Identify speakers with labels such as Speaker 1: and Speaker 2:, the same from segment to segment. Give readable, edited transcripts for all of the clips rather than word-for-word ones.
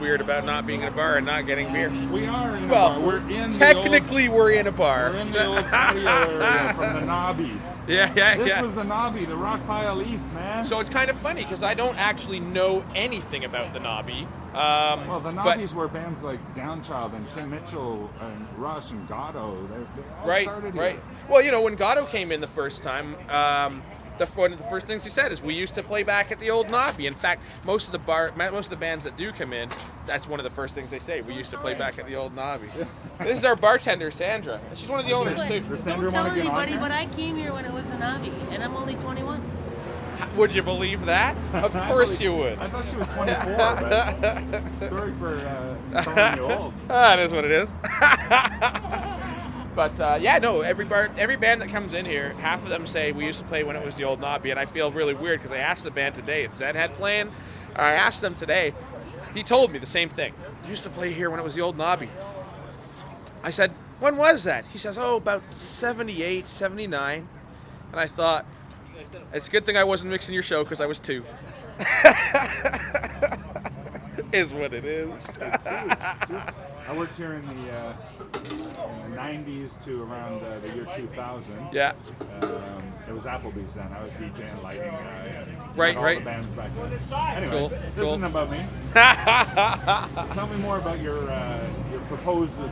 Speaker 1: weird about not being in a bar and not getting beer.
Speaker 2: We are in a bar. We're in
Speaker 1: technically we're in a bar.
Speaker 2: We're in the old patio area from the Knobby.
Speaker 1: This
Speaker 2: was the Knobby, the Rockpile East, man.
Speaker 1: So it's kind of funny because I don't actually know anything about the Knobby.
Speaker 2: Well, the Knobbies were bands like Downchild and Kim Mitchell and Rush and Goddo. They all started here.
Speaker 1: Well, you know, when Goddo came in the first time, one of the first things he said is we used to play back at the old Knobby. In fact, most of the bands that do come in, that's one of the first things they say. We used to play back at the old Knobby. This is our bartender, Sandra. She's one of the owners too.
Speaker 3: Don't tell anybody, but I came here when it was a Knobby, and I'm only 21.
Speaker 1: Would you believe that? Of course you would.
Speaker 2: I thought she was 24, but sorry for calling you old.
Speaker 1: That is what it is. But every band that comes in here, half of them say we used to play when it was the old Knobby, and I feel really weird because I asked the band today, it's Zedhead playing, I asked them today, he told me the same thing. Used to play here when it was the old Knobby. I said, when was that? He says, about 78, 79. And I thought, it's a good thing I wasn't mixing your show because I was 2. Is what it is.
Speaker 2: It's true. I worked here in the 90s to around the year 2000.
Speaker 1: Yeah.
Speaker 2: It was Applebee's then. I was DJing, lighting guy.
Speaker 1: Right.
Speaker 2: All the bands back then. Anyway, this isn't about me. Tell me more about your proposal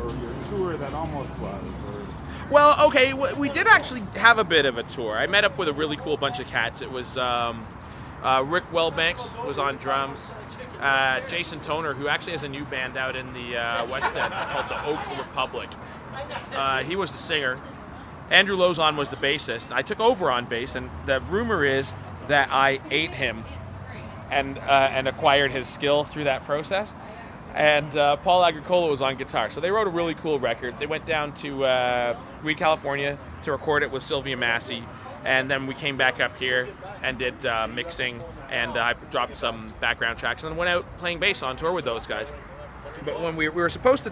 Speaker 2: or your tour that almost was.
Speaker 1: Well, okay, we did actually have a bit of a tour. I met up with a really cool bunch of cats. It was Rick Wellbanks was on drums. Jason Toner, who actually has a new band out in the West End called the Oak Republic. He was the singer. Andrew Lozon was the bassist. I took over on bass, and the rumor is that I ate him and acquired his skill through that process. And Paul Agricola was on guitar. So they wrote a really cool record. They went down to Reed, California to record it with Sylvia Massy. And then we came back up here and did mixing, and I dropped some background tracks, and then went out playing bass on tour with those guys. But when we were supposed to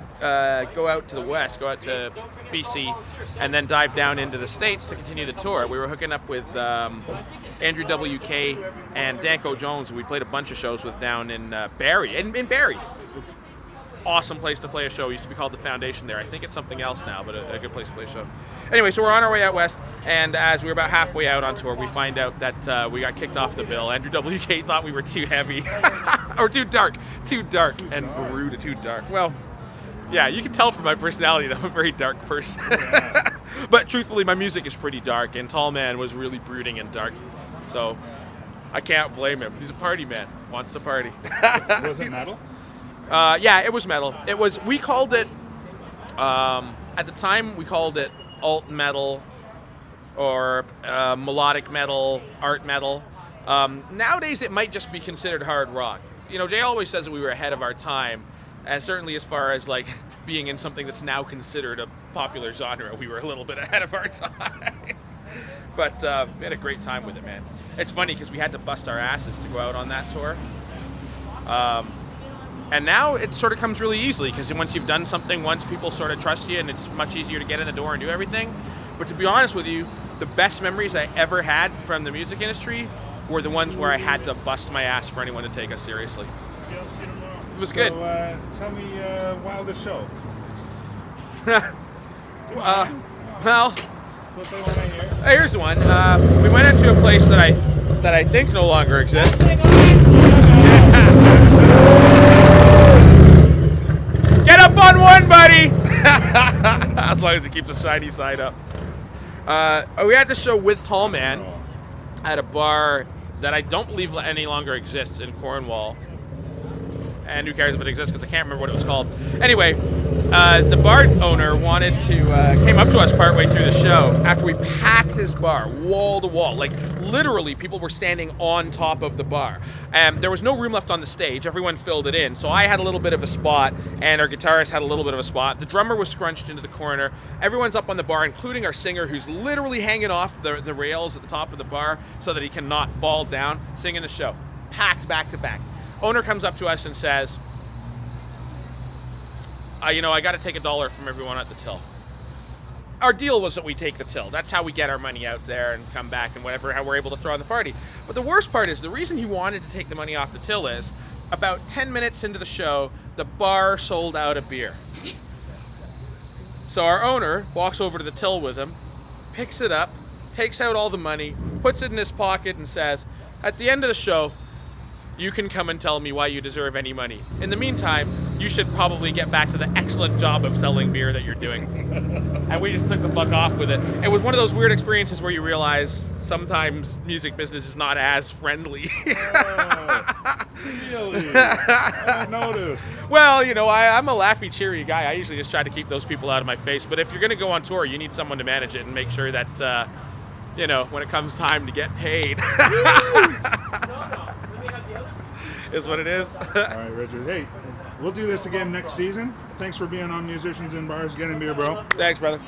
Speaker 1: go out to the west, go out to BC, and then dive down into the States to continue the tour, we were hooking up with Andrew W.K. and Danko Jones, who we played a bunch of shows with down in Barrie. In Barrie. Awesome place to play a show. It used to be called the Foundation there. I think it's something else now, but a good place to play a show. Anyway, so we're on our way out west, and as we were about halfway out on tour, we find out that we got kicked off the bill. Andrew WK thought we were too heavy, or too dark, and brewed too dark. Well, yeah, you can tell from my personality that I'm a very dark person. But truthfully, my music is pretty dark, and Tall Man was really brooding and dark. So I can't blame him. He's a party man, wants to party.
Speaker 2: Was it metal?
Speaker 1: Yeah, it was metal. It was. We called it at the time. We called it alt metal or melodic metal, art metal. Nowadays, it might just be considered hard rock. You know, Jay always says that we were ahead of our time, and certainly as far as like being in something that's now considered a popular genre, we were a little bit ahead of our time. But we had a great time with it, man. It's funny because we had to bust our asses to go out on that tour. And now it sort of comes really easily because once you've done something once, people sort of trust you, and it's much easier to get in the door and do everything. But to be honest with you, the best memories I ever had from the music industry were the ones where I had to bust my ass for anyone to take us seriously. It was good.
Speaker 2: Tell me wildest show.
Speaker 1: Well,
Speaker 2: that's what they want to hear.
Speaker 1: Here's the one. We went into a place that I think no longer exists. Get up on one, buddy! As long as it keeps the shiny side up. We had the show with Tall Man at a bar that I don't believe any longer exists in Cornwall. And who cares if it exists, because I can't remember what it was called. Anyway, the bar owner came up to us partway through the show after we packed his bar wall to wall. Like, literally, people were standing on top of the bar. There was no room left on the stage. Everyone filled it in. So I had a little bit of a spot, and our guitarist had a little bit of a spot. The drummer was scrunched into the corner. Everyone's up on the bar, including our singer, who's literally hanging off the rails at the top of the bar so that he cannot fall down, singing the show. Packed back to back. Owner comes up to us and says, I got to take $1 from everyone at the till. Our deal was that we take the till. That's how we get our money out there and come back and how we're able to throw on the party. But the worst part is, the reason he wanted to take the money off the till is about 10 minutes into the show, the bar sold out of beer. So our owner walks over to the till with him, picks it up, takes out all the money, puts it in his pocket, and says, at the end of the show, you can come and tell me why you deserve any money. In the meantime, you should probably get back to the excellent job of selling beer that you're doing. And we just took the fuck off with it. It was one of those weird experiences where you realize sometimes music business is not as friendly.
Speaker 2: Really? I noticed.
Speaker 1: Well, you know, I'm a laughy, cheery guy. I usually just try to keep those people out of my face. But if you're going to go on tour, you need someone to manage it and make sure that, you know, when it comes time to get paid. Is what it is.
Speaker 2: All right, Richard. Hey, we'll do this again next season. Thanks for being on Musicians in Bars Getting Beer, bro.
Speaker 1: Thanks, brother.